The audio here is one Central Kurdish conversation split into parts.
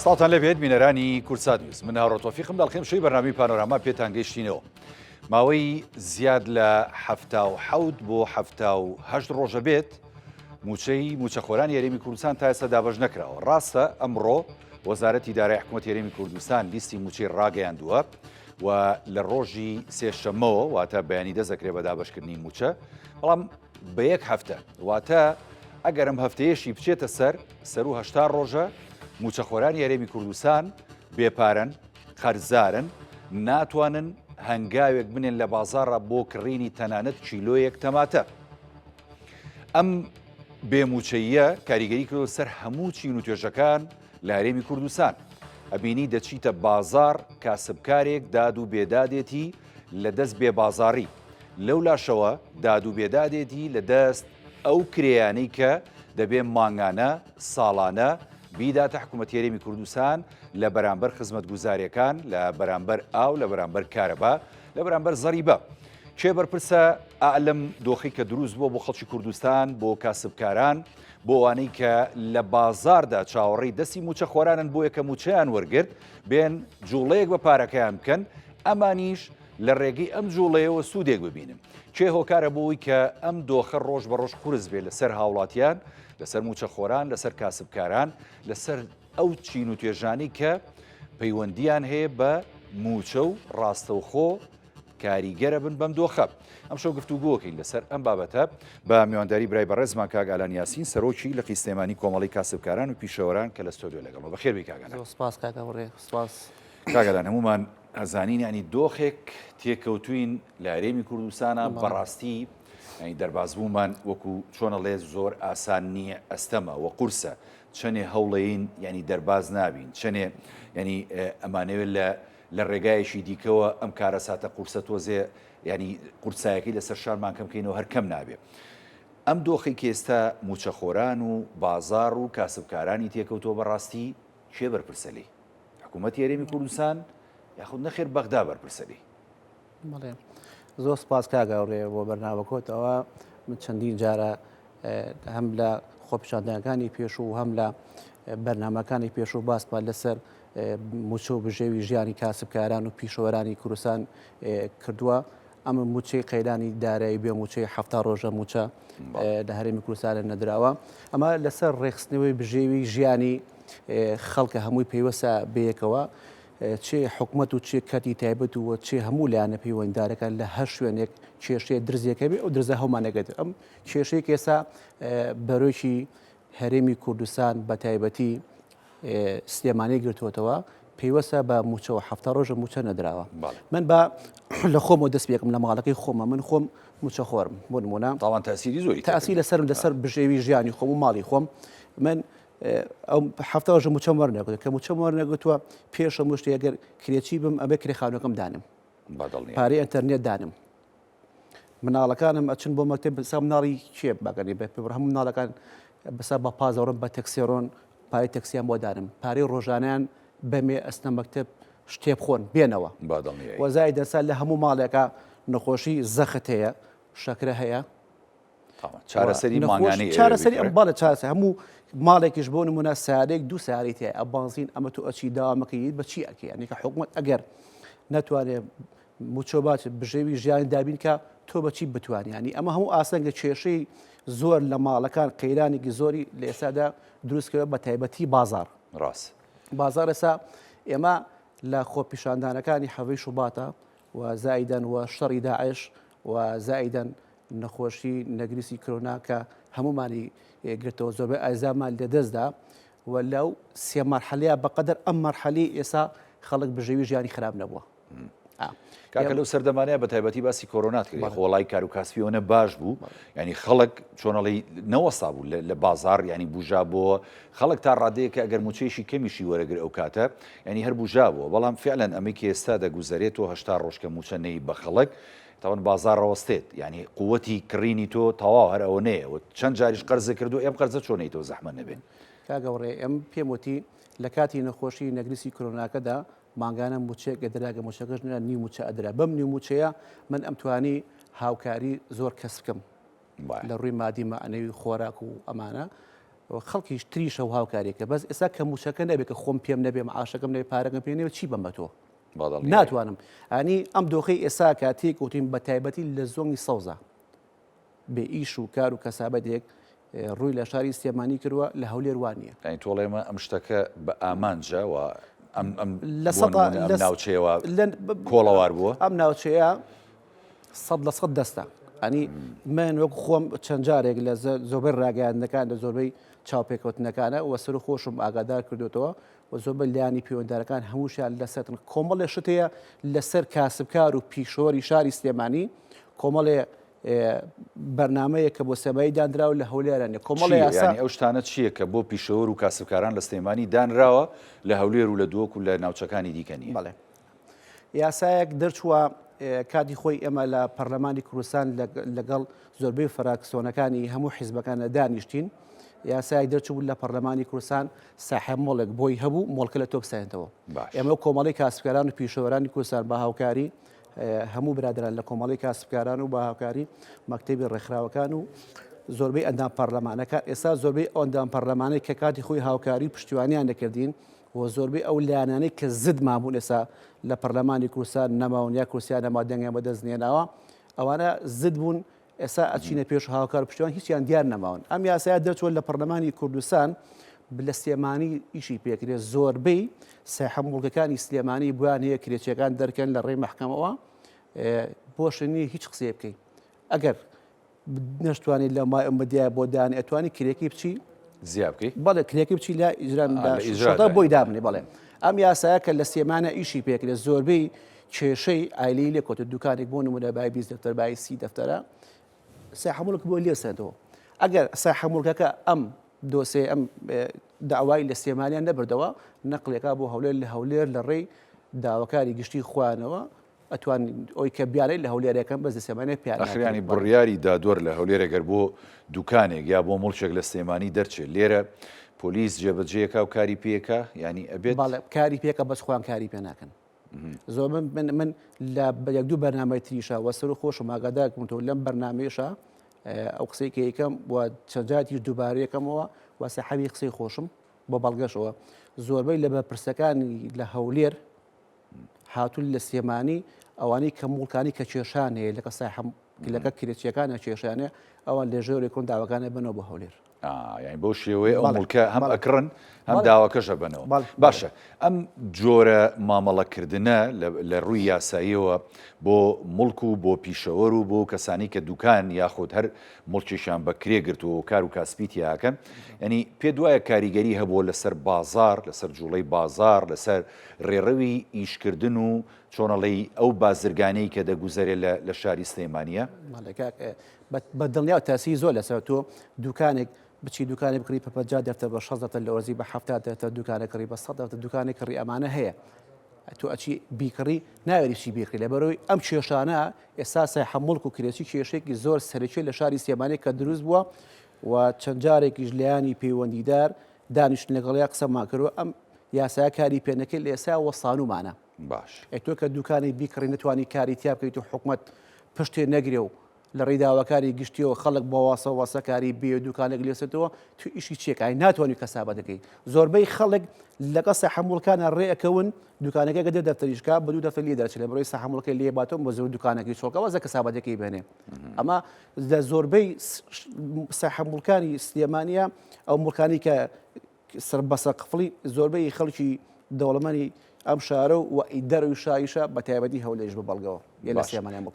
ساڵتان لەبێت بینەرانی کورسات نیوز من هاوڕۆتۆفیقم دەڵخێم شوی بەرنامی پانۆراما پێتان گەیشتینەوە ماوەی زیاد لە 77 بۆ 78 ڕۆژە بێت موچەی موچەخۆران یاریمی کوردستان تا ئێستا دابەش نەکراوە. ڕاستە ئەمڕۆ وەزارەتی دارایی حکوومەت یاریمی کوردستان لیستی موچەی ڕاگەیاندووە و لە ڕۆژی سێشەمەوە واتە بەیانی دەزەکرێت بە دابەشکردنی موچە، بەڵام بە یەک هەفتە واتە ئەگەر ئەم هەفتەیەشی بچێتە سەر و هەشتا ڕۆژە موچەخۆران یاریمی کوردستان بێپارن، قەرزارن، ناتوانن هەنگاوێک بنێن لە بازاڕە بۆ کڕینی تەنانەت کیلۆیەک تەماتە. ئەم بێموچەیە کاریگەری کردو سەر هەموو چین و توێژەکان لە هەرێمی کوردستان. ئەبینی دەچیتە بازار کاسبکارێک داد و بێدادێتی لە دەست بێبازاڕی، لەو لاشەوە داد و بێدادێتی لە دەست ئەو کرێیانەی کە دەبێ مانگانە ساڵانە بیداتە حکوومەتی یاریمی کوردستان لە بەرامبەر خزمەتگوزاریەکان، لە بەرامبەر ئاو، لە بەرامبەر کارەبا، لە بەرامبەر زەریبە. کێ بەرپرسە ئەلەم دۆخی کە دروست بووە بۆ خەڵکی کوردستان، بۆ کاسبکاران، بۆ ئەوانەی کە لە بازاردا چاوەڕێی دەستی موچەخۆرانن بۆ یەکە موچەیان وەرگرت بێن جوڵەیەک بە پارەکەیان بکەن، ئەمانیش لە ڕێگەی ئەم جوڵەیەوە سوودێک ببینن. کێ هۆکارە بۆی کە ئەم دۆخە ڕۆژ بە ڕۆژ قورس بێت لەسەر هاوڵاتیان، لەسەر موچەخۆران، لەسەر کاسبکاران، لەسەر ئەو چین و توێژانی کە پەیوەندیان هەیە بە موچە و ڕاستەوخۆ کاریگەرە بن بەم دۆخە. ئەم شەو گفتوگۆکەین لەسەر ئەم بابەتە بە میوانداری برای بەڕێزمان کاک ئالان یاسین، سەرۆکی لە قیستێمانی کۆمەڵی کاسبکاران و پیشەوەران کە لە ستۆدیۆ لەگەڵمە. بەخێر بی کاک ئالان. سپاس کاک ئەوڕێ. سپاس کاک ئالان، هەمومان ئەزانین ینی دۆخێک تێکەوتوین لە هەرێمی کوردستانە بەڕاستی دەربازبوومان وەکو چۆنەڵێ زۆر ئاسان نییە، ئەستەمە و قورسە، چەنێ هەوڵەیین ینی دەرباز نابین، چەنێ ینی ئەمانەوێت لە ڕێگایەکی دیکەوە ئەم کارە ساتە قورسە تۆزێ ینی قورسایەکەی لەسەر شارمان کەم بکەینەوە هەرکەم نابێت. ئەم دۆخی کە ئێستا موچەخۆران و بازار و کاسبکارانی تێکەوتەوە بەڕاستی کێ بەرپرسەلی؟ حکوومەتی هەرێمی کوردستان یاخود نەخێر بەغدا بەرپرسەلی؟ بەڵێ زۆر سپاس کاک ئەوڕێ بۆ بەرنامەکەتەوە. من چەندین جارە هەم لە خۆپیشاندنەکانی پێشوو و هەم لە بەرنامەکانی پێشوو باسمان لەسەر موچە و بژێوی ژیانی کاسبکاران و پیشەوەرانی کوردستان کردووە. ئەمە موچەی قەیرانی دارایی بێ موچەی هەفتا ڕۆژە موچە لە هەرێمی کوردستانە نەدراوە. ئەمە لەسەر ڕێخستنەوەی بژێوی ژیانی خەڵکە هەمووی پێیوەسە بەیەکەوە، چێ حکوومەت و چێ کەتی تایبەت و چێ هەموو لایەنە پەیوەنددارەکان لە هەر شوێنێک کێشەیە درزێکە بێ ئەو درزە هەمانەگەێت. ئەم کێشەیەک ئێستا بەرۆکی هەرێمی کوردستان بە تایبەتی سلێمانی گرتووەتەوە، پێیوەسە بە موچەوە هەفتا ڕۆژە موچە نەدراوە. من بە لە خۆمەوە دەست پێکم لە ماڵەکەی خۆمە، من خۆم موچە خۆرم بۆ نمونە تاوان تاسیری زۆری تاسی لەسەر بژێوی ژیانی خۆم و ماڵی خۆم. من ئەو هەفتا ڕۆژە موچەم وەرنەگرت کە موچەم وەرنەگرتووە پێش هەموو شتێک ئەگەر کرێچی بم ئەبێ کرێخانەکەم دانم، پارەی ئینتەرنێت دانم، مناڵەکانم ئەچن بۆ مەکتەب بەسا مناڵی کێ باگەنی بە هەموو مناڵەکان بەسا بە پازەڕم بە تەکسیڕۆن پارەی تەکسیان بۆ دانم، پارەی ڕۆژانیان بەمێ ئەستە مەکتەب شتێ بخۆن بێنەوە. وەزای دەسا لە هەموو ماڵێکە نەخۆشی زەخت هەیە، شەکرە هەیە، چارەسەری ماگانەی چارەسەری ئەم باڵە چارەسەر هەموو ماڵێکیش بۆ نمونە سارێک دوو ساری تێ ئەبانزین ئەمە تو ئەچی داوامەکەی بە چی ئەکەی؟ یعنی کە حکوومەت ئەگەر نەتوانێت موچۆبات بژێوی ژیانی دابین کە تۆ بەچی بتوانانی؟ ینی ئەمە هەموو ئاسەنگە کێشەی زۆر لە ماڵەکان قەیرانێکی زۆری لە ئێستادا دروستکەوە بە تایبەتی بازار. ڕاست بازار ئێستا ئێمە لە خۆپیشاندانەکانی حەوەی شوباتە و زائیدەن و شەڕی داعش و زائیدەن نەخۆشی نەگریسی کۆرونا کە هەمومانی گرتەوە زۆربەی ئایزامان لەدەستدا و لەو سێ مەرحەلەیە بەقەدەر ئەم مەرحەلی ئێستا خەڵک بژێوی ژیانی خراپ نەبووە. کاکە لەو سەردەمانەیە بە تایبەتی باسی کۆرۆنات کرد، خۆڵای کار و کاسبیەوە باش بوو، ینی خەڵک چۆنەڵی نەوەسا بوو لە بازار، ینی بوژا بۆ خەڵک تا ڕادەیە کە ئەگەر موچەیەشی کەمیشی وەرەگر ئەو کاتە ینی هەر بوژا بووە. بەڵام فعلەن ئەمەی ئێستا دەگوزارێتەوە هەشتا ڕۆژ کە موچە نەی بە خەڵک تاوان بازار ڕەوەستێت، ینی قووەتی کڕینی تۆ تەواو هەر ئەوە نەیە و چەند جاریش قەرزە کردو ئێم قەرزە چۆنیتەوە زەحمە نەبێن. کاگەوڕێ ئەم پێم وتی لە کاتی نەخۆشی نەگریسی کۆرۆناکەدا مانگانە موچەیەک ئەدراگە موچەکەش نی موچە ئەدرا بەم نی موچەیە من ئەمتوانی هاوکاری زۆر کەس بکەم لە ڕووی مادی مەعنەوی خۆراک و ئەمانە خەڵکیش تریشە و هاوکاریکە بەس ئێستا کە موچەکە نەبێت کە خۆم پێم نەبێ معاشەکەم نەبێ پارەکەم پێ نەبێت چی بەمە تۆ ناتوانم ئەنی ئەم دۆخی ئێسا کاتێک وتیم بە تایبەتی لە زۆنی سەوزە بێ ئیش و کار و کەسابەتێک ڕووی لە شاری سلێمانی کردووە لە هەولێر وانە ئەین تۆڵێمە ئەم شتەکە بە ئامانجەوە لە ناوچەوە کۆڵەوار بووە ئەم ناوچەیە 100% دەستە ئەنی من وەک خۆم چەند جارێک لە زۆربەی ڕاگەاندنەکان لە زۆربەی چاوپێکەوتنەکانە و سەر خۆشم ئاگادار کردوێتەوە و زۆربەی لیانی پەیوەنددارەکان هەمووشیان لەسەر کۆمەڵێ شتەیە لەسەر کاسبکار و پیشۆری شاری سلێمانی کۆمەڵێ بەرنمەیە کە بۆ سەمایی دانراوە لە هەولێرانێ کۆمەڵی ینی ئەو شتانە چییە کە بۆ پیشەوەر و کاسبکاران لە سلێمانی دانراوە لە هەولێر و لە دۆک و لە ناوچەکانی دیکەنی بەڵێ یاسایەک دەرچووە کاتی خۆی ئێمە لە پەرلەمانی کوردستان لەگەڵ زۆربەی فراکسیۆنەکانی هەموو حیزبەکانە دانیشتین یاسای دەرچوو لە پەرلەمانی کوردستان ساحێب مۆڵێک بۆی هەبوو مۆڵکە لە تۆ بسێنێتەوە ئێمە کۆمەڵی کاسبکاران و پیشەوەرانی کوردستان بە هاوکاری هەموو برادران لە کۆمەڵی کاسبکاران و بە هاوکاری مەکتەبی ڕێکخراوەکان و زۆربەی ئەندام پەرلەمانەکان ئێستا زۆربەی ئەندام پەرلەمانەی کە کاتی خۆی هاوکاری پشتیوانیان دەکردین و زۆربەی ئەو لایەنانەی کە زد مابوون ئێستا لە پەرلەمانی کوردستان نەماون یا کورسیان نەما دەنگیان بەدەستنێناوە ئەوانە زد بوون ئێستا ئەچینە پێش هاوکار پشتیوان هیچیان دیار نەماون ئەم یاسایە دەرچوە لە پەرلەمانی کوردستان لە سلێمانی ئیشی پێکرێت زۆربەی ساحەب مڵکەکانی سلێمانی بویان هەیە کرێچیەکان دەرکەن لە ڕێی مەحکەمەوە بۆشنی هیچ قسێ بکەیت ئەگەر نەشتوانێت لە مای ئەمەدیە بۆ دانی ئەتوانی کرێکی بچی زیاب بکەیت بەڵێ کرێکی بچی لە ئیجرا بۆی دابنێ بەڵێ ئەم یاسایە کە لە سلێمانە ئیشی پێکرێت زۆربەی کێشەی ئایلی لێ کۆتە دوکانێک بۆ نمونە بای 20 دەفتەر بای 30 دەفتەرە ساحەموڵک بۆ لێسێتەوە ئەگەر ساحەموڵکەکە ئەم دۆسێ ئەم داوای لە سلێمانیان نەبردەوە نەقلێکا بۆ هەولێر لە هەولێر لە ڕێی داواکاری گشتی خوانەوە ئەتوان ئەوی کە بیانەی لە هەولێرەکەم بەز سێمانێ پیاخریانی بڕیاری دادوەر لە هەولێرەگەر بۆ دوکانێک یا بۆ مڵچێک لە سلێمانی دەرچێت لێرە پۆلیس جێبەجێیەکە و کاری پێەکە ینی ئەبێت کاری پێکە بەس خۆیان کاری پێ ناکەن زۆر من لە یەک دوو بەرنامەی تریشە وەسەر و خۆشم ئاگادارکەمەوە لەم بەرنامێشە ئەو قسەی کە یەکەم بۆ چەندجاتی دووبارەیەکەمەوە واسە حەوی قسەی خۆشم بۆ بەڵگەشەوە زۆربەی لە بەرپرسەکانی لە هەولێر هاتوون لە سلێمانی ئەوانەی کە مڵکانی کە کێشان هەیە لەکە لەکە کرێچیەکانە کێشانێ ئەوان لێ ژێوری کۆن داواکانە بنەوە بۆ هەولێر یعنی بۆ شێوەیە ئەو مڵکە هەم ئەکڕن هەم داواکەشە بنەوە باشە ئەم جۆرە مامەڵەکردنە لە ڕووی یاساییەوە بۆ مڵک و بۆ پیشەوەر و بۆ کەسانی کە دوکان یاخود هەر مڵکیشان بە کرێگرت و کار و کاسپیتیاکەن ینی پێ دوایە کاریگەری هەبوو لەسەر بازار لەسەر جوڵەی بازار لەسەر ڕێڕەوی ئیشکردن و چۆنەڵی ئەو بازرگانەی کە دەگوزارێت لە شاری سلێمانیە بە دڵنیا و تاسی زۆر لەسەر تۆ دوکانێک بچی دوکانێک بکڕی پەپەجا دەفتەر بە 16 لە وەرزی بە 70 دوکانە کڕی بە 100 دوکانێک کڕی ئەمانە هەیە تۆ ئەچی بیکڕی ناوێریشی بیکڕی لە بەرەوەی ئەم کێشانە ئێستا ساحەموڵک و کرێچی کێشێکی زۆر سەرەکی لە شاری سلێمانی کە دروست بووە و چەند جارێکیش لایانی پەیوەندیدار دانیشتن لەگەڵیا قسەمان کردووە ئەم یاسا کاری پێنەکەی لە ئێستا وەسانومانە باش تۆ کە دوکانی بیکڕی نتوانی کاری تیا بکەیت و حکومت پشتێ نەگرێ و لە ڕێداواکاری گشتیەوە خەڵک بۆ واسە واسەکاری بێ دوکانێک لێسێتەوە تو ئیشی چێکایی ناتوانانی کەسابە دەکەی زۆربەی خەڵک لەگە ساحەموڵکانە ڕێەکەون دوکانەکە گەدە دەفتەریشکا بە دوو دەفتەر لێ دەرچێت لە بەرەوەی ساحەموڵەکەی لێ باتەوە بە زۆر دوکانێکی چۆڵکەوە زە کەسابەتەکەی بێنێ ئەمە لە زۆربەی ساحەموڵکانی سلێمانیە ئەو مڵکانی کە سەربەسە قفڵی زۆربەی خەڵکی دەوڵەمەنی ئەم شارە و دەروی شایشە بە تایبەتی هەولێرش بە بەڵگەوە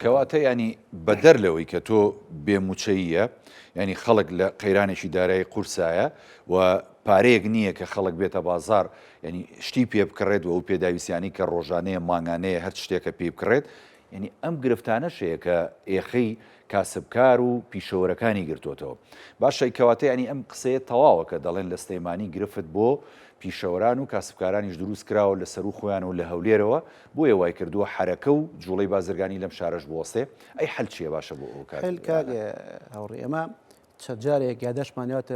کەواتە ینی بەدەر لەوەی کە تۆ بێموچەیە ینی خەڵک لە قەیرانێکی دارایی قورسایە و پارەیەک نییە کە خەڵک بێتە بازار ینی شتی پێ بکڕێت و ئەو پێداویستیانی کە ڕۆژانەیە مانگانەیە هەر شتێکە پێ بکڕێت ینی ئەم گرفتانەشەیە کە ئێخەی کاسبکار و پیشەوەرەکانی گرتوتەوە باشە کەواتە ینی ئەم قسەیە تەواوە کە دەڵێن لە سلێمانی گرفت بۆ پیشەوەران و کاسبکارانیش دروست کراوە لە سەر و خۆیان و لە هەولێرەوە بۆیە وای کردووە حرەکە و جوڵەی بازرگانی لەم شارەش بوەستێ ئەی حەل چییە باشە بۆ ئەو کار هەوڕێ ئەمە چەند جارێک یادەشمانیاتە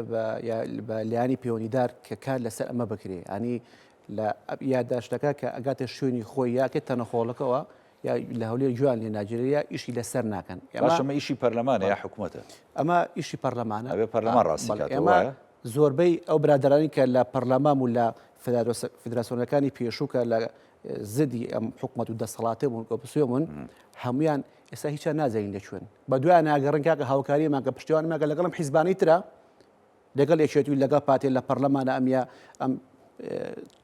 بە لایانی پەیوەندیدار کە کار لەسەر ئەمە بکرێ ئەنی لە یادداشتەکە کە ئەگاتە شوێنی خۆی یاکە تەنەخۆڵەکەەوە یا لە هەولێر جوان لێ ناجریا ئیشی لەسەر ناکەن باشەمە ئیشی پەرلەمانە یا حکوومەتە ئەمە ئیشی پەرلەمانە ئەبێ پەرلەمان ڕاستیکات ئێمە زۆربەی ئەو برادرانی کە لە پەرلەمان و لە فدراسیۆنەکانی پێشووکە لە زدی ئەم حکومەت و دەسەڵاتێ بوون کۆپسیۆمون هەمویان ئێستا هیچیان نازانین لەکوێن بە دوایان ناگەڕن کاکە هاوکاریمان کە پشتیوانماکە لەگەڵم حیزبانی ترە لەگەڵ یەکێتی لەگەڵ پاتێ لە پەرلەمانە ئەم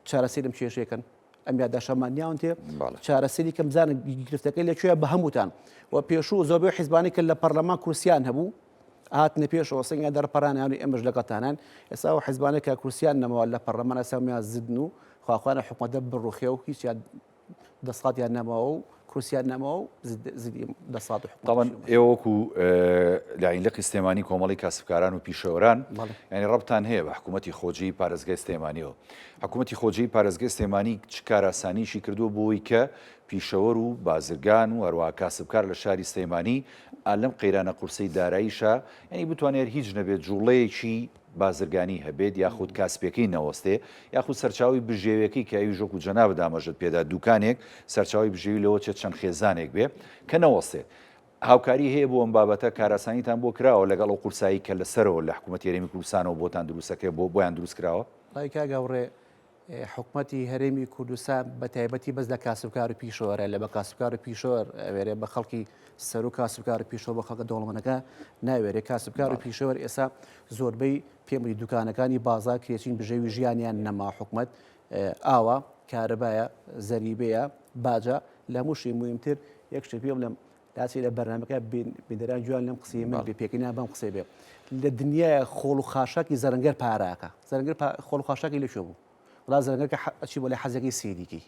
چارەسەرم کێشەکەن ئەمیا داشەمان نیاون تێ چارەسەری کەم بزانە گرفتەکەی لەکوێ بە هەمووتان و پێشوو زۆربەی حیزبانی کە لە پەرلەمان کورسیان هەبوو هاتنە پێشەوە سنگیان دەرپەرانیانی ئێمەش لەگەڵتانان ئێستا و حیزبانێکە کورسیان نەمەوە لە پەرلەمانە سامیان زدن و خواخوانە حکومەتە بڕوخێ و هیچیان دەسڵاتیان نەماوە و کورسیان نەماوە و زدی دەسڵات و حکومەت. طبعا ئێوەکو لاعینلقی سلێمانی کۆمەڵی کاسبکاران و پیشەوەران ینی ڕەبتان هەیە بە حکوومەتی خۆجی پارێزگای سلێمانیەوە حکوومەتی خۆجی پارێزگای سلێمانی چ کاراسانیشی کردو بۆی کە پیشەوەر و بازرگان و هەروەها کاسبکار لە شاری سلێمانی لەم قەیرانە قورسەی داراییشە ینی بتوانێت هیچ نەبێت جوڵەیەکی بازرگانی هەبێت یاخود کاسبەکەی نەوەستێ یاخود سەرچاوی بژێویەکەی کە ئەوی ژۆک و جەناب دامەژت پێدا دوکانێک سەرچاوی بژێوی لەوە چێت چەند خێزانێک بێ کە نەوەستێت هاوکاری هەیە بۆ ئەم بابەتە کاراسانیتان بۆ کراوە لەگەڵ ئەو قورسایی کە لەسەرەوە لە حکوومەت یاریمی کوردستانەوە بۆتان دروستەکە بۆ بۆیان دروست کراوە ڕایکاگەڕێ حکوومەتی هەرێمی کوردستان بە تایبەتی بەس لە کاسبکار و پیشەوەرە لە بە کاسبکار و پیشەوەر ئەوێرێ بە خەڵکی سەر و کاسبکار و پیشەوە بە خەڵکە دەوڵەمەندەکە ناوێرێ کاسبکار و پیشەوەر ئێستا زۆربەی پێمەی دوکانەکانی بازار کرێچین بژێوی ژیانیان نەما حکومەت ئاوا کارەبایە زەریبەیە باجە لە هەمووشی مهمتر یەک شت پێم لەم لاسی لە بەرنامەکە بێدەران جوان لەم قسەی من بێ پێکەنیان بەم قسەی بێ لە دنیای خۆڵ و خاشاکی زەرەنگەر پاراکە زەرەنگەر خۆڵ و خاشاکی لەکوێ بوو وڵا زەرەنگەر ئەچی بۆ لە حەزەکەی سێریکی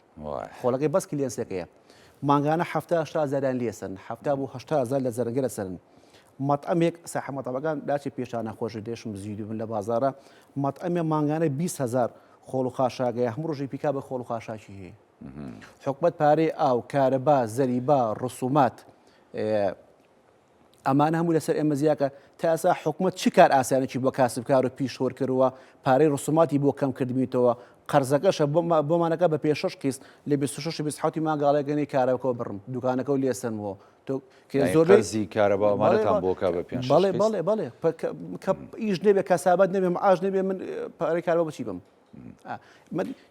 خۆڵەکەی بەس کلێنسەکەیە مانگانە 700,000 لێسن هەفتا بوو 800,000 لە زەرەنگەرە سەرن مەطعمێک ساحە مەطعمەکان داچی پێشانە خۆشی دێشم زیدی بن لە بازارە مەطعمێ مانگانە 20,000 خۆڵ و خاشاگەیە هەموو ڕۆژی پیکا بە خۆڵ و خاشاکی هەیە حکومەت پارەی ئاو کارەبا زەریبا ڕسومات ئەمانە هەموو لەسەر ئێمە زیاکە تا ئێستا حکومەت چی کار ئاسانێکی بۆ کاسبکار و پیشەوەر کردووە پارەی ڕسوماتی بۆ کەم کردمیتەوە قەرزەکەشە بۆمانەکە بە پێشش قیست لە 26 ماگاڵێگەنی کارەکەەوە بڕم دوکانەکە و لێسنەوە زۆرزی کارەباوانەتان بۆ کا بە پێ بەڵێ بەڵێ بەڵێ ئیش نەبێ کەسابەت نەبێ ئاژ نەبێ من پارەی کارەوە بچی بم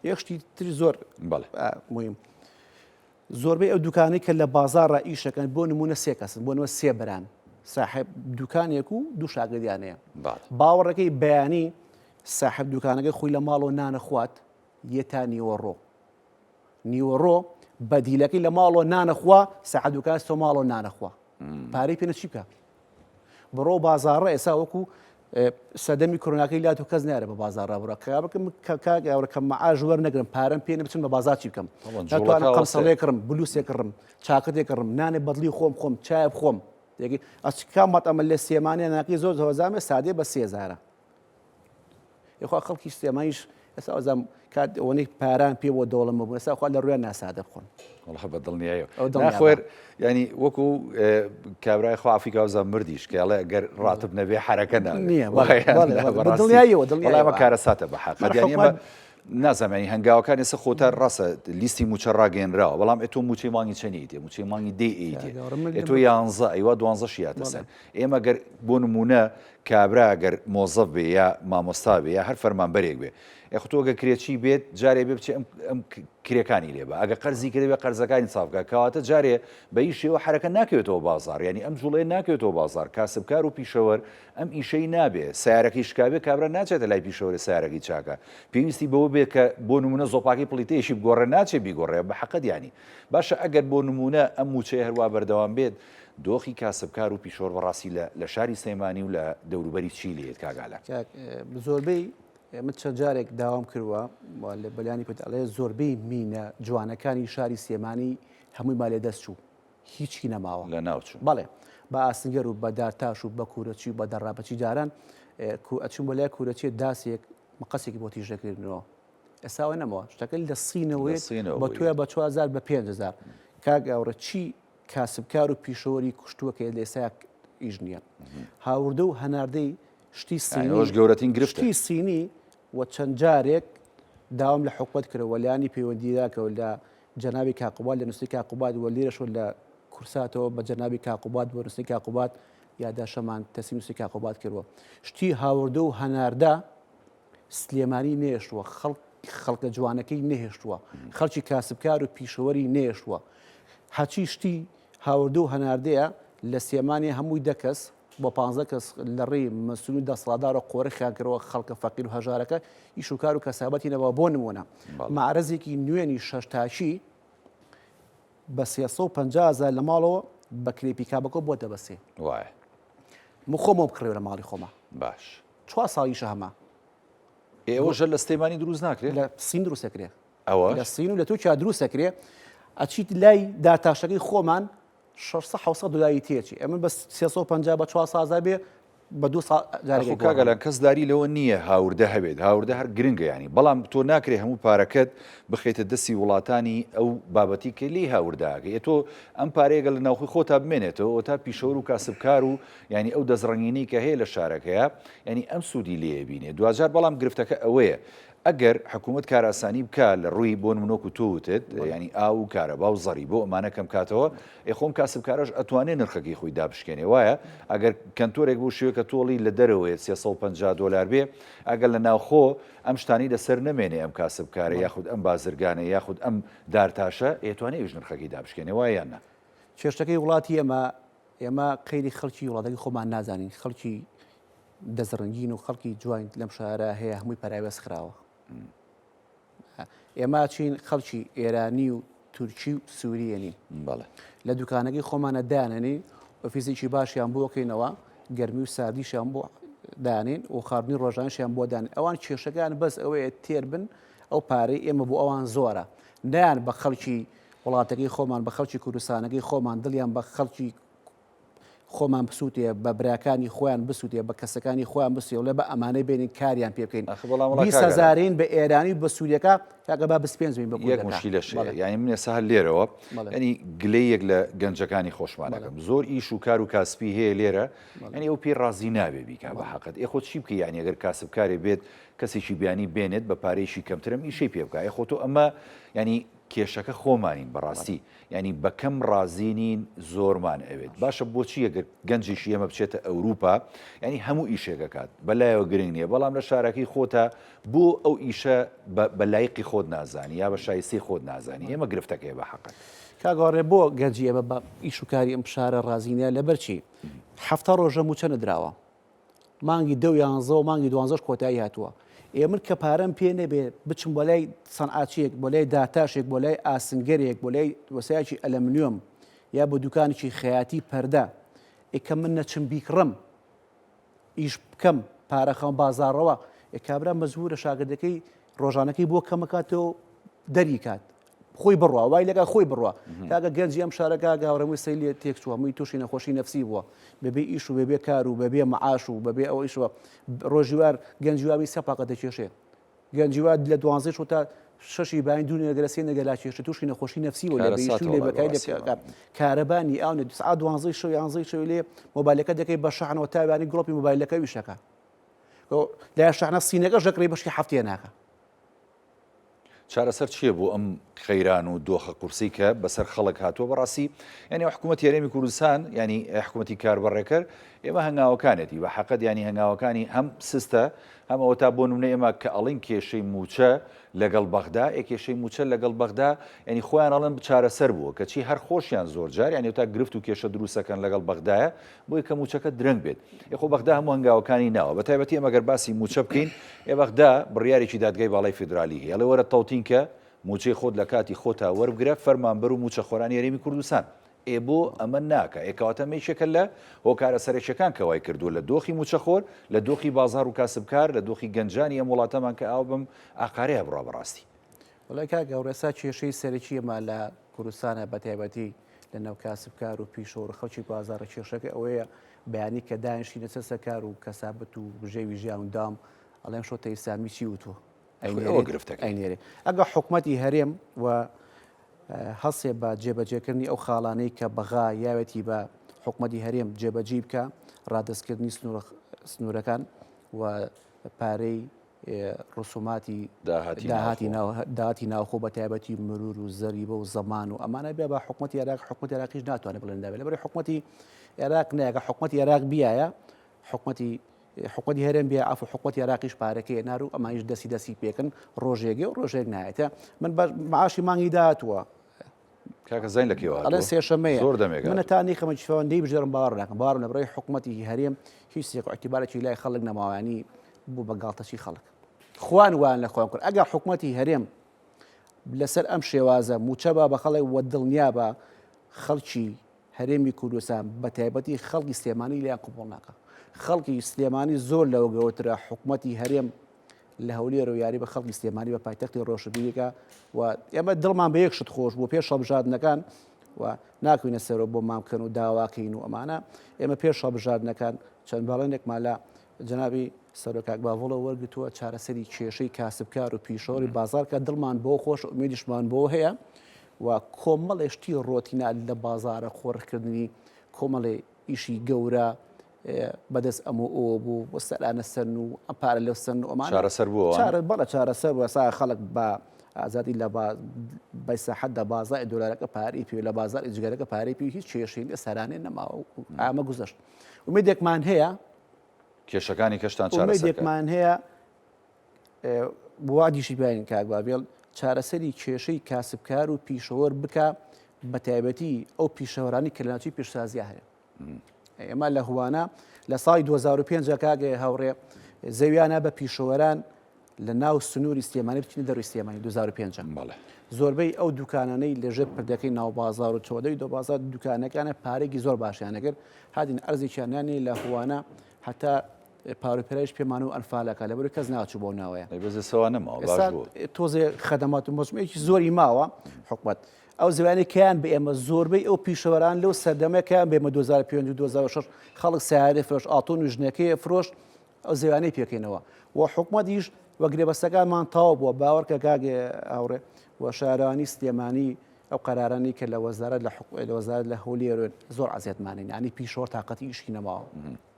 یەکشتی تری زۆر مهم زۆربەی ئەو دوکانی کە لە بازارڕ ئیشەکەن بۆ نمونە سێ کەسن بۆ نەوە سێ بەران ساحب دوکانێک و دوو شاگردیانەیە باوەڕەکەی بەیانی ساحب دوکانەکەی خۆی لە ماڵەوە نانەخوات یەتا نیوەڕۆ بەدیلەکەی لە ماڵەوە نانەخوا ساحب دوکان تۆ ماڵەوە نانەخوا پارەی پێنە چی بکە بڕۆ بازارڕە ئێسا وەکو سەدەمی کۆرۆناکەی لات و کەس نارە بە بازارڕ بڕە کاگەورەکەم مەعاژ وەرنەگرم پارەم پێ بچم بە بازار چی بکەم ناتوانم قەمسەڵێ کڕم بلووسێ کڕم چاکەتێک کڕم نانێ بەدڵی خۆم چای بخۆم ئەچکام مەتەمە لە سێمانە ناقی زۆر هەوازامێ سادێ بە 3000 یخوا خەڵکی سێمایش ئێستا ئەوزام کات ئەوەی پاران پێ بۆ دەوڵەمە بوو ئێستا خوا لە ڕوێن ناسادە بخۆن وڵح بە دڵنیایە ناخوێر ینی وەکو کابرای خوافیکا وزە مردیش کەڵێ ئەگەر ڕاتب نەبێ حرەکە نییە کارە ساتە بە حەق نازانانی هەنگاوەکان ێستا خۆتا ڕاستە لیستی موچە ڕاگەێنراوە بەڵام ئێتۆ موچەی مانگی چەنی دێ موچەی مانگی دێ تۆ 11 ئەیوا 12 شیاتە سەر ئێمە گەر بۆ نمونە کابرا گەر مۆزەف بێ یا مامۆستا بێ یا هەر فەرمانبەرێک بێ ئەخۆگە کرێکی بێت جارێ بێ بچێ ئەم کرێکانی لێبە ئەگە قەرزی کردێ بێ قەرزەکانی سافکە کەواتە جارێ بە هیچ شێوە حرەکە ناکەوێتەوە بازار ینی ئەم جوڵێ ناکەوێتەوە بازار کاسبکار و پیشەوەر ئەم ئیشەی نابێ سیارەکەی شکابێ کابرا ناچێتە لای پیشەوەری سیارەکەی چاکە پێویستی بەوە بێت کە بۆ نمونە زۆپاکی پلیتەیەشی بگۆڕێ ناچێ بیگۆڕێ بە حەقت ینی باشە ئەگەر بۆ نمونە ئەم موچەیە هەروە بەردەوام بێت دۆخی کاسبکار و پیشۆر بەڕاستی لە شاری سلێمانی و لە دەوروبەری چی لێت کاگالە زۆربەی من چەند جارێک داوام کردووە لە بەلانی پێتاڵێ زۆربەی مینە جوانەکانی شاری سلێمانی هەمووی مالێ دەست چوو هیچی نەماوە لە ناوچوو بەڵێ بە ئاسنگەر و بە دارتاش و بە کوورەچی و بە دەڕابەتی جاران ئەچون بۆ لای کوورەچێ داسێک مەقەسێکی بۆ تیژەکردنەوە ئێساوە نەمەوە شتەکەل لە سینەوەی بە توێ بە 4000 بە 5000 کاگەورە چی کاسبکار و پیشەوەری کوشتووە کە لە ئێستا ئیش نییە هاوردە و هەناردەی شتی سینی گەورەترین گرفتی سینی و چەند جارێک داوام لە حکومەت کردەوە لایانی پەیوەندیداکەوە لە جەنابی کاقوبات لە نووسی کاقوبات و لێرەشۆ لە کورساتەوە بە جەنابی کاقوبات بۆ نووسی کاقوبات یاداشەمان تەسی نووسی کاقوبات کردووە شتی هاوردە و هەناردە سلێمانی نێشتووە خەڵکە جوانەکەی نەهێشتووە خەڵکی کاسبکار و پیشەوەری نێشتووە هەچی شتی هاوردە و هەناردەیە لە سێمانی هەمووی دەکەس بۆ 15 کەس لە ڕێی مەسول دەسەڵاتدار و قۆڕی خیانکردەوە خەڵکە فەقیر و هەژارەکە ئیش و کار و کەسابەتی نەبەوە بۆ نمونە معرەزێکی نوێنی شەشتاشی بە 350,000 لە ماڵەوە بە کلێپی کابەکە بۆ دەبەسێ وایە خۆمەوە بکڕێ لە ماڵی خۆمە باش 4 ساڵیشە هەمە ئێوەژە لە ستەیمانی دروست ناکرێت لە سین دروستەکرێ ئەوە لە سین و لە تۆکیا دروستەکرێ ئەچیت لای داتاشەکەی خۆمان 600 دلاری تێچی ئەمە بە 350 بە 4 سازا بێ بە 2 کاگەلان کەسداری لەوە نییە هاوردە هەبێت هاوردە هەر گرنگە ینی بەڵام تۆ ناکرێ هەموو پارەکەت بخێتە دەستی وڵاتانی ئەو بابەتی کە لی هاورداگە تۆ ئەم پارێگە لە ناوخی خۆتا بمێنێتەوە تا پیشەوە و کاسبکار و ینی ئەو دەزڕنگینی کە هەیە لە شارەکەیە ینی ئەم سوودی لێ بینێ دوجار بەڵام گرفتەکە ئەوەیە ئەگەر حکوومەت کاراسانی بکە لە ڕووی بۆ منۆک و تۆوتت ینی ئاو و کارەبا و زەری بۆ ئەمانە کەم کاتەوە خۆم کاسبکارش ئەتوانێت نرخەکەی خۆی دابشکێنێ وایە ئەگەر کەنتۆرێک بۆ شوێ کە تۆڵی لە دەرەوەی 350 دلار بێ ئەگەر لە ناوخۆ ئەم شتانی لەسەر نەمێنێ ئەم کاسبکارە یاخود ئەم بازرگانە یاخود ئەم دارتاشە ئێتوانێت ئێژ نرخەکەی دابشکێنێ وایەنە چێشتەکەی وڵاتی ئێمە قەیری خەڵکی وڵاتەکەی خۆمان نازانین خەڵکی دەزڕنگین و خەڵکی جوان لەم شارە هەیە هەمووی پەراوێز خراوە ئێمە چین خەڵکی ئێرانی و تورکی و سووریێنین لە دوکانەکەی خۆمانە دانێنی ئۆفیسێکی باشیان بۆکەینەوە گەرمی و ساردیشیان بۆ دانین و خاردنی ڕۆژانشیان بۆ دان ئەوان کێشەکان بەس ئەوەیە تێر بن ئەو پارەی ئێمە بۆ ئەوان زۆرە نیان بە خەڵکی وڵاتەکەی خۆمان بە خەڵکی کوردستانەکەی خۆمان دڵیان بە خەڵکی خۆمان بسووتێ بە براکانی خۆیان بسووتێ بە کەسەکانی خۆیان بسوێ لە بە ئەمانەی بینین کاریان پێ بکەین 20,000 بە ئێرانی بە سووریەکە کاکە با بسپێنجین بە یەک مشکلەش ینی من ێستا هەر لێرەوە ینی گلەیەک لە گەنجەکانی خۆشمانەکەم زۆر ئیش و کار و کاسبی هەیە لێرە ینی ئەو پێی ڕازی نابێ بیکا بە حەقەت خۆ چی بکە ینی ئەگەر کاسبکارێ بێت کەسێکی بیانی بێنێت بە پارەیەشی کەمترم ئیشەی پێ بکە خۆ تۆ ئەمە ینی کێشەکە خۆمانین بەڕاستی ینی بەکەم ڕازینین زۆرمان ئەوێت باشە بۆچی ئەگەر گەنجیشی ئێمە بچێتە ئەوروپا ینی هەموو ئیشێکەکات بەلایەوە گرنگ نییە بەڵام لە شارەکەی خۆتە بۆ ئەو ئیشە بەلایقی خۆت نازانی یا بە شایستی خۆت نازانی ئێمە گرفتەکەی بە حەقەت کاگەڕێ بۆ گەنجی ئێمە بە ئیش و کاری ئەم شارە ڕازینە لەبەرچی هەفتە ڕۆژە موچە نەدراوە مانگی 11 و مانگی 12 کۆتایی هاتووە ئێمن کە پارەم پێ نەبێ بچم بۆ لای سەنعاچیەک بۆ لای داتاشێک بۆ لای ئاسنگەرێک بۆ لای وەسایەکی ئەلەمنیۆم یا بۆ دوکانێکی خەیاتی پەردە ئێکە من نەچم بیکڕم ئیش بکەم پارەخەم بازاڕەوە کابرا مەزبورە شاگردەکەی ڕۆژانەکەی بۆ کەمەکاتەوە دەری کات خۆی بڕوا وای لەگە خۆی بڕوا کاگە گەنجی ئەم شارەکە گاوڕەمووی سەی لێ تێکچووە هەمووی تووشی نەخۆشی نەفسی بووە بەبێ ئیش و بەبێ کار و بەبێ مەعاش و بەبێ ئەوە ئیشوە ڕۆژیوار گەنجیواوی سەپاقە دەکێشێ گەنجیوا لە 12 تا 6 باین دوو نەگەرە سێ نەگەلا کێشە تووشی نەخۆشی نەفسی و لە بەیشت لێ بەکای کارەبانی ئاونێ 12 شەو 11 شەو لێ مۆبایلەکە دەکەی بە شەحنەوە تاوانی گڵۆپی مۆبایلەکە ویشەکە لای شەحنە سینەکە ژەکڕی بەشی هەفتەیە ناکە چارەسەر چییە بۆ ئەم خەیران و دۆخە قورسی کە بەسەر خەڵک هاتووە بەڕاستی ینی حکوومەت یاریمی کوردستان ینی حکوومەتی کاربڕێکرد ئێمە هەنگاوەکانێتی بە حەقەت ینی هەنگاوەکانی هەم سستە هەم ئەوە تا بۆ نمونە ئێمە کە ئەڵین کێشەی موچە لەگەڵ بەغدا کێشەی موچە لەگەڵ بەغدا ینی خۆیان ئەڵێن چارەسەر بووە کەچی هەر خۆشیان زۆر جار ینی تا گرفت و کێشە دروستەکەن لەگەڵ بەغدایە بۆی کە موچەکە درەنگ بێت خۆ بەغدا هەموو هەنگاوەکانی ناوە بە تایبەتی ئەمەگەر باسی موچە بکەین بەغدا بڕیارێکی دادگای باڵای فیدرالی هەیە لە وەرە تەوتینکە موچەی خۆت لە کاتی خۆتا وەربگرە فەرمانبەر و موچە خۆرانی یاریمی کوردستان بۆ ئەمە ناکە ئێکەواتە مەیشێکە لە هۆکارە سەرێکیەکان کەوای کردووە لە دۆخی موچەخۆر لە دۆخی بازار و کاسبکار لە دۆخی گەنجانی ئەم وڵاتەمان کە ئاو بم ئاقارەیە بڕا بەڕاستی وڵای کا گەورەسا کێشەی سەرەکیەمە لە کوردستانە بە تایبەتی لە ناو کاسبکار و پیشەوە خەڵکی بازارە کێشەکە ئەوەیە بەیانی کە دانیشی لەسەر سەرکار و کەسابەت و بژێوی ژیان دام ئەڵێم شۆتە ئیسلامی چی وتوە ئەینێرێ ئەگە حکوومەتی هەرێم و هەڵسێ بە جێبەجێکردنی ئەو خاڵانەی کە بەغا یاوەتی بە حکوومەتی هەرێم جێبەجی بکە ڕادستکردنی سنوورەکان و پارەی ڕسوماتی داهاتی ناوخۆ بە تایبەتی مرور و زەریبە و زەمان و ئەمانە بێ بە حکوومەتی عێراق حکوومەتی عێراقیش ناتوانێت بڵێن دابێت لەبەر حکوومەتی عێراق نایگە حکوومەتی عێراق بیایە حکوومەتی حکومەتی هەرێم بێ ئاف حکومەتی عراقیش پارەکەی نارو ئەمانیش دەسی پێکن ڕۆژێگە و ڕۆژێک نایەتە من معاشی مانگی داهاتووە کاکە زین لەکێوە ئەلە سێشەمەیە زۆر دەمێک منەتانی خەمە چۆندەی بژێرم باوەڕ ناکەم باوەڕم لە بڕی حکومەتی هەرێم هیچ سێک ئەعتیبارێکی لای خەڵک نەماوانی بوو بە گاڵتەشی خەڵک خوان وان لە خۆیان کرد ئەگەر حکومەتی هەرێم لەسەر ئەم شێوازە موچە بە خەڵک وە دڵنیا بە خەڵکی هەرێمی کوردستان بە تایبەتی خەڵکی سلێمانی لیان قبوڵ ناکە خەڵکی سلێمانی زۆر لەوە گەوترە حکومەتی هەرێم لە هەولێر و یاری بە خەڵکی سلێمانی بە پایتەختی ڕۆشنبیریەکە و ئێمە دڵمان بە یەک شت خۆش بۆ پێش هەڵبژاردنەکان و ناکوینە سەرەوە بۆ مامکەن و داواکەین و ئەمانە ئێمە پێش هەڵبژاردنەکان چەند باڵێنێکمان لە جەنابی سەرۆکاک باڤڵە وەرگتووە چارەسەری کێشەی کاسبکار و پیشەوەری بازار کە دڵمان بۆ خۆش ئومێدیشمان بۆ هەیە و کۆمەڵێشتی ڕۆتینە لە بازارە خۆڕکردنی کۆمەڵێ ئیشی گەورە بەدەست ئەمە ئەوە بوو بۆ سەرانە سەرن و ئەم پارە لەو سەرن و ئەمان چارەسەر بووە بەڵە چارەسەر بووە سا خەڵک بە ئازادی لە بەسەحەتدا بازای دۆلارەکە پارەی پێ لە بازار ئیجگەرەکە پارەی پێ هیچ کێشەی لە سەرانێ نەماوە ئامە گوزەشت ومێدێکمان هەیە کێشەکانی کەشتان چارەسەرێکمان هەیە وادیشی بیان کاک بابێڵ چارەسەری کێشەی کاسبکار و پیشەوەر بکە بە تایبەتی ئەو پیشەوەرانی کە لە ناوچەی پیشسازیە هەیە ئێمە لە هوانە لە ساڵی 2005 کاگە هاوڕێ زەویانە بە پیشەوەران لە ناو سنووری سلێمانی بچینە دەروی سلێمانی 2005 زۆربەی ئەو دوکانانەی لەژێر پردەکەی ناو بازار و چۆدەی دو بازار دوکانەکانە پارێکی زۆر باشیانەکرد هادین ئەرزێکیانیانی لە هوانە هەتا پاروپێرایش پێمان و ئەنفالەکە لەبەر کەس ناچوو بۆ ناوەیە بەزەسەوە نەماوە باش بوو تۆزێ خەدەمات و مۆزمێکی زۆری ماوە حکومەت ئەو زوانی کیان بە ئێمە زۆربەی ئەو پیشەوەران لەو سەردەمەکەیان بێمە 2005 2006 خەڵک سیارە فرۆش ئاتۆن و ژنەکەی فرۆش ئەو زێوانەی پێکەینەوە و حکومەتیش وەگرێبەستەکانمان تاوا بووە باوەڕکە کاگێ ئاوڕێ و شارانی سلێمانی ئەو قەرارانی کە لە وەزارەت لە وەزارەت لە هەولێر زۆر عزیەتمانین ینی پیشەوە تااقەتی ئیشی نەماوە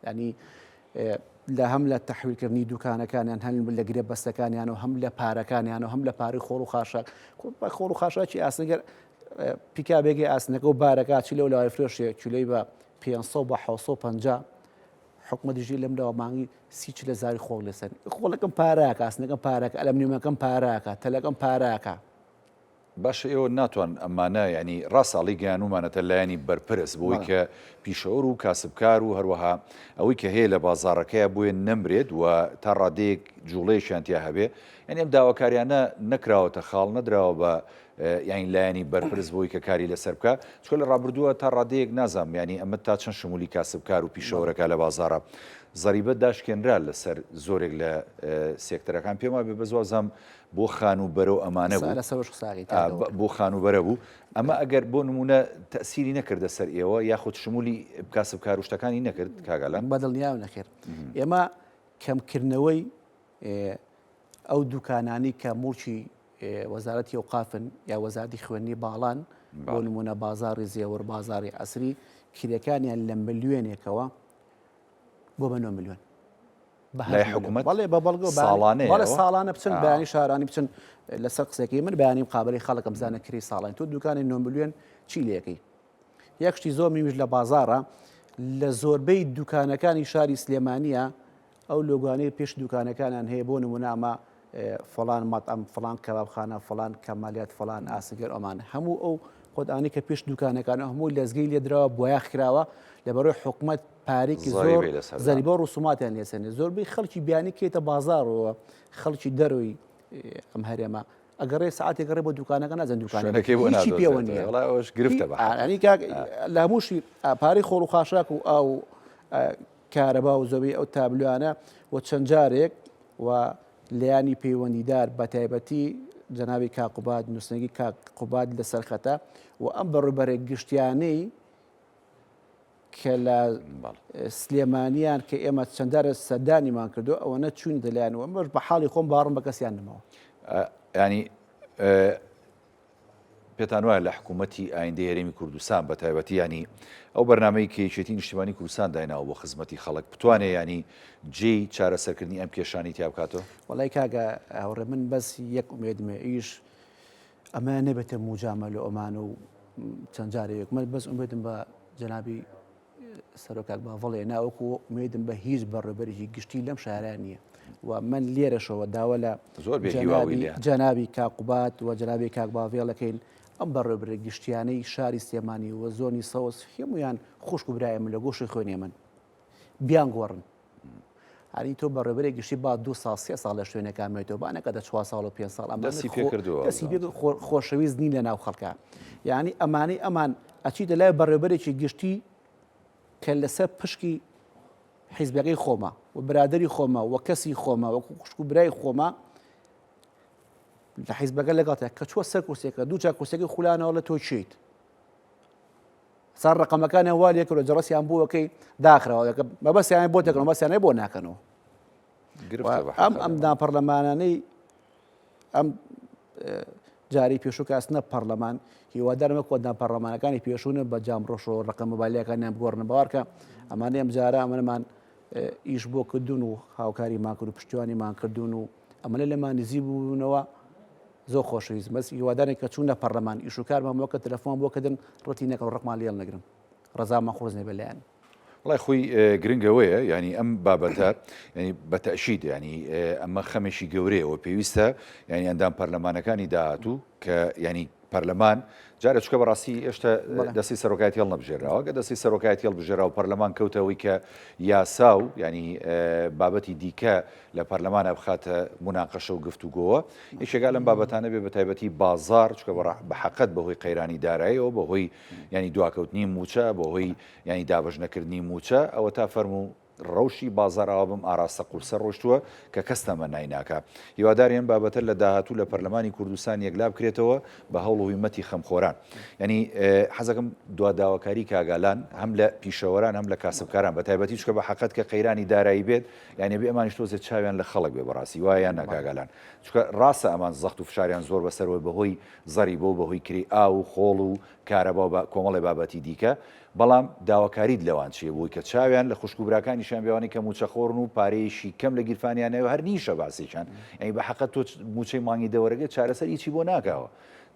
ینی لە هەم لە تەحویلکردنی دوکانەکانیان هەن لە گرێ بەستەکانیان و هەم لە پارەکانیان و هەم لە پارەی خۆڵ و خاشاک خۆڵ و خاشاکی ئاسنگەر پیکا بێگەی ئاسنەکە و بارەکە چی لەو لای فرۆشێ چولەی بە 500 بە 750 حکومەتیژی لەم لەوە مانگی سیچ لە زاری خۆڵ لەسەر خۆڵەکەم پارەکە ئاسنەکەم پارەکە ئەلەمنیومەکەم پارەکە تەلەکەم پارەکە باش ئێوە ناتوان ئەمانە ینی ڕاستاڵی گیانومانەتە لایەنی بەرپرس بۆی کە پیشەوەر و کاسبکار و هەروەها ئەوەی کە هەیە لە بازارەکەیە بۆیە نەمرێت و تا ڕادەیەک جوڵەیەشیانتیا هەبێ یعنی ئەم داواکاریانە نەکراوەتە خاڵ نەدراوە بە یانی لایەنی بەرپرس بۆی کە کاری لەسەر بکە چۆن لە ڕابردووە تا ڕادەیەک نازام ینی ئەمە تا چەند شمولی کاسبکار و پیشەوەرەکە لە بازارە زەریبەت داشکێنرا لەسەر زۆرێک لە سێکتەرەکان پێما بێ بەزوازام بۆ خانوبەرە و ئەمانە بوو بۆ خانوبەرە بوو ئەمە ئەگەر بۆ نمونە تەسیری نەکردە سەر ئێوە یاخود شمولی کاسبکار و شتەکانی نەکرد کاگەلان بەدڵنیاو نەکرد ئێمە کەمکردنەوەی ئەو دوکانانی کە موچی وەزارەتی ئەوقافن یا وەزارەتی خوێندنی باڵان بۆ نمونە بازاڕی زێوەر بازاڕی عەسری کیلەکانیان لە ملیۆنێکەوە بۆ بە 9 ملیۆن لای حکومەت بەڵێ بە بەڵگە ساڵانەیە ساڵانە بچن بەیانی شارانی بچن لەسەر قسەکەی من بەیانی مقابلەی خەڵکم بزانە کری ساڵین تۆ دوکانی 9 ملیۆن چی لەکەی یەکشتی زۆر میمیش لە بازاڕە لە زۆربەی دوکانەکانی شاری سلێمانیە ئەو لۆگانەی پێش دوکانەکانیان هەیە بۆ نمونە ئەمە فڵان مەطعەم فڵان کەبابخانە فڵان کەمالیات فڵان ئاسگەر ئەمان هەموو ئەو خۆدانی کە پێش دوکانەکان هەموو لەزگەی لێدراوە بۆیاخ کراوە لەبەرەوەی حکومەت پارێکی زۆر زەریبە ڕوسوماتیان لێسێنێ زۆربەی خەڵکی بیانی کێتە بازارەوە خەڵکی دەروی ئەم هەرێمە ئەگەڕێ ساعتێک گەڕێ بۆ دوکانەکە نازان دوکانەکەی هیچی پێوە نیە گرفتە ینی لە هەمووشی پارەی خۆڵ و خاشاک و ئەو کارەبا و زۆبەی ئەو تابلوانە و چەند جارێک و لایانی پەیوەندیدار بە تایبەتی جەنابی کاقوباد نووسنگی کاقوباد لە سەرخەتە و ئەم بەڕوبەرێک گشتیانەی کە لە سلێمانیان کە ئێمە چەنددارە سەردانیمان کردو ئەوە نەچوون دەلایەنەوە مەش بە حاڵی خۆم باڕم بە کەسیان نمەوە ینی پێتان وایە لە حکوومەتی ئایندەی هەرێمی کوردستان بە تایبەتی ینی ئەو بەرنامەی کە یەکێتی نیشتیمانی کوردستان دایناوە بۆ خزمەتی خەڵک بتوانێت ینی جێی چارەسەرکردنی ئەم کێشانی تیا بکاتەوە وەڵای کاگە هاوڕێ من بەس یەک ئومێدمێ ئیش ئەمە نەبێتە موجامە لە ئۆمان و چەند جارێک من بەس ئومێدم بە جەنابی سەرۆکات باڤڵێ ناوەکو مێدم بە هیچ بەڕێبەرێکی گشتی لەم شارە نییە و من لێرەشەوە داوا لە جەنابی کاقوبات و جەنابی کاک باڤێڵەکەین ئەم بەڕێبەرە گشتیانەی شاری سلێمانی و زۆنی سەوز هەمویان خوشک و برایە من لە گۆشی خوێنێ من بیان گۆڕن هەری تۆ بەڕێبەرێک گشتی با 2 ساڵ 3 ساڵ لە شوێنەکانێتەوە بانەکە دە 4 ساڵ و 5 ساڵ دەستی پێ کردووە خۆشەویست نین لە ناو خەڵکە یعنی ئەمانەی ئەمان ئەچیتە لای بەڕێبەرێکی گشتی کە لەسەر پشکی حیزبەکەی خۆمە و برادری خۆمە و کەسی خۆمە وەکو خوشک و برای خۆمە لە حیزبەکە لەگەڵتە کە چوە سەر کورسێکە دووچار کورسێکی خولانەوە لە تۆ چیت سار ڕقەمەکانیان وا لێ کردو جەڕەسیان بووەکەی داخرەوە مەبەستیان بۆ تێکەوە مەبەستیانەی بۆ ناکەنەوە ئەم ناپەرلەمانانەی ئەم جاری پێشوو کەسنە پەرلەمان هیوادارمە کۆ ناپەرلەمانەکانی پێشوونە بە جامڕۆژ و ڕقم مۆبایلەکانیان بگۆڕنە باوارکە ئەمانەی ئەم جارە ئەمەمان ئیش بۆ کردوون و هاوکاریمان کرد و پشتیوانیمان کردوون و ئەمەە لەمان نزیک بوونەوە زۆر خۆشەویست بەس هیوادارێک کە چوونە پەرلەمان ئیش و کارمان بۆ کە تەلەفۆن بۆ کردن ڕەتی نەکەن و ڕقمان لێڵ نەگرن ڕەزامان خۆزنێ بەلایەن وڵای خۆی گرنگەوەیە ینی ئەم بابەتە ینی بەتەشید ینی ئەمە خەمێکی گەورەیەوە پێویستە ینی ئەندام پەرلەمانەکانی داهاتوو کە ینی پەرلەمان جارە چکە بەڕاستی هێشتا دەستی سەرۆکایەتی هێڵ نەبژێراوە کە دەستی سەرۆکایەتی هێڵبژێرا و پەرلەمان کەوتەوەی کە یاسا و ینی بابەتی دیکە لە پەرلەمانە بخاتە مناقەشە و گفتوگۆوە یەکێکا لەم بابەتانە بێ بە تایبەتی بازار چکە بەحەقەت بەهۆی قەیرانی داراییەوە بەهۆی ینی دواکەوتنی موچە بەهۆی ینی دابەژنەکردنی موچە ئەوە تا فەرموو ڕەوشی بازاراوە بم ئاراستە قورسە ڕۆشتووە کە کەستەمە نایناکە هیواداریان بابەتە لە داهاتوو لە پەرلەمانی کوردستان یەکلا بکرێتەوە بە هەوڵ و هیمەتی خەمخۆران ینی حەزەکەم دوواداواکاری کاگالان هەم لە پیشەوەران هەم لە کاسبکاران بە تایبەتی چکە بە حەقەت کە قەیرانی دارایی بێت یعنی بێ ئەمانیش تۆزێت چاویان لە خەڵک بێ بەڕاستی وایە نەکاگالان چکە ڕاستە ئەمان زەخت و فشاریان زۆر بەسەرەوەی بەهۆی زەری بۆ بەهۆی کری ئاو و خۆڵ و کارەبا بە کۆمەڵی بابەتی دیکە بەڵام داواکاریت لەوان چیە بووی کە چاویان لە خوشکوبراکانیشان بێوانی کە موچەخۆڕن و پارەیەشی کەم لە گیرفانیانەوە هەر نیشە باسیشان ئەی بە حەقەت تۆ موچەی مانگی دەوەرەگەت چارەسەر هیچی بۆ ناکەوە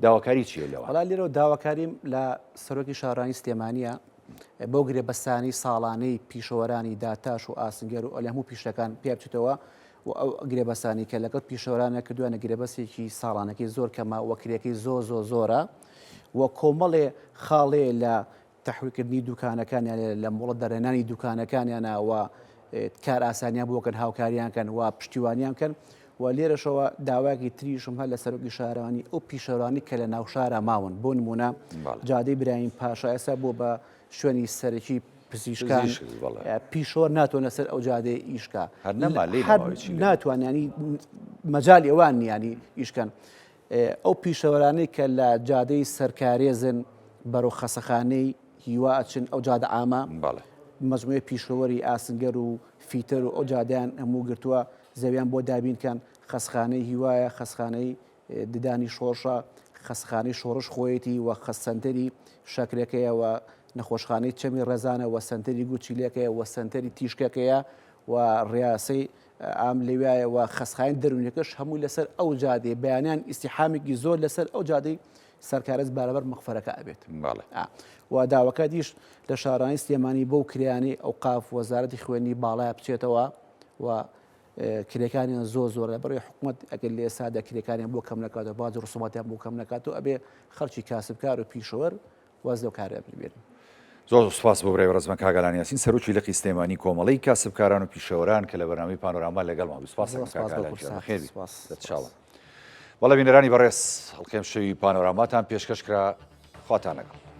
داواکاری چیە لەوە وەڵا لێرەوە داواکاریم لە سەرۆکی شارانی سلێمانیە بۆ گرێبەستانی ساڵانەی پیشەوەرانی داتاش و ئاسنگەر و ئەلەموو پیشەکان پێ بچێتەوە و ئەو گرێبەستانی کە لەگەڵ پیشەوەرانە کردووانە گرێبەستێکی ساڵانەکەی زۆر کەمە وەکرێکی زۆرە و کۆمەڵێ خاڵێ لە تەحویلکردنی دوکانەکانیان لە مۆڵە دەرێنانی دوکانەکانیانەوە کار ئاسانیان بۆکەن هاوکاریان کەن و پشتیوانیان کەن و لێرەشەوە داواکی تریشم هەر لە سەرۆکی شارەوانی ئەو پیشەوەرانی کە لە ناو شارە ماون بۆ نمونە جادەی برایم پاشا ئێستا بۆ بە شوێنی سەرەکی پزیشکان پیشۆر ناتوانە سەر ئەو جادەی ئیشکا ناتوانانی مەجای ئەوان نیانی ئیشکەن ئەو پیشەوەرانەی کە لە جادەی سەرکارێزن بەرەو خەسەخانەی هیوا ئەچن ئەو جادە ئامە مەجموعی پیشەوەری ئاسنگەر و فیتەر و ئەو جادیان هەموو گرتووە زەویان بۆ دابینکەن خەسخانەی هیوایە خەسخانەی ددانی شۆڕشە خەسخانەی شۆڕش خۆیەتی و خەسەنتەری شەکرەکەیەوە نەخۆشخانەی چەمی ڕێزانە وە سنتەری گوچیلەکەیە وە سنتەری تیشکەکەیە و ڕاستەی ئام لەوایە و خەسخانی دەرونەکەش هەمووی لەسەر ئەو جادێ بەیانیان ئیسیحامێکی زۆر لەسەر ئەو جادەی سەرکارەت بارەبەر مەخفەرەکە ئەبێت و داواکە دیش لە شارانی سلێمانی بەو کریانی ئەو قاف وەزارەتی خوێنی باڵایە بچێتەوە و کرێکانیان زۆر لە بەڕێ حکوومەت ئەگەر لە ئێسادا کرێکانیان بۆ کەم نکاتەوە باز ڕسوماتیان بۆ کەم نکاتەوە ئەبێ خەڵکی کاسبکار و پیشەوەر واز لەو کارە ببێت. زۆر سوپاس بۆ برای ڕزمە کاگەلان یاسین سەرۆکی لقی سلێمانی کۆمەڵەی کاسبکاران و پیشەوەران کە لە بەرنامەی پانۆراما لەگەڵمان سوپاس بەڵێ بینەرانی بەڕێز هەڵقێم شەوی پانۆراماتان پێشکەشکرا خواتان لەگەڵ.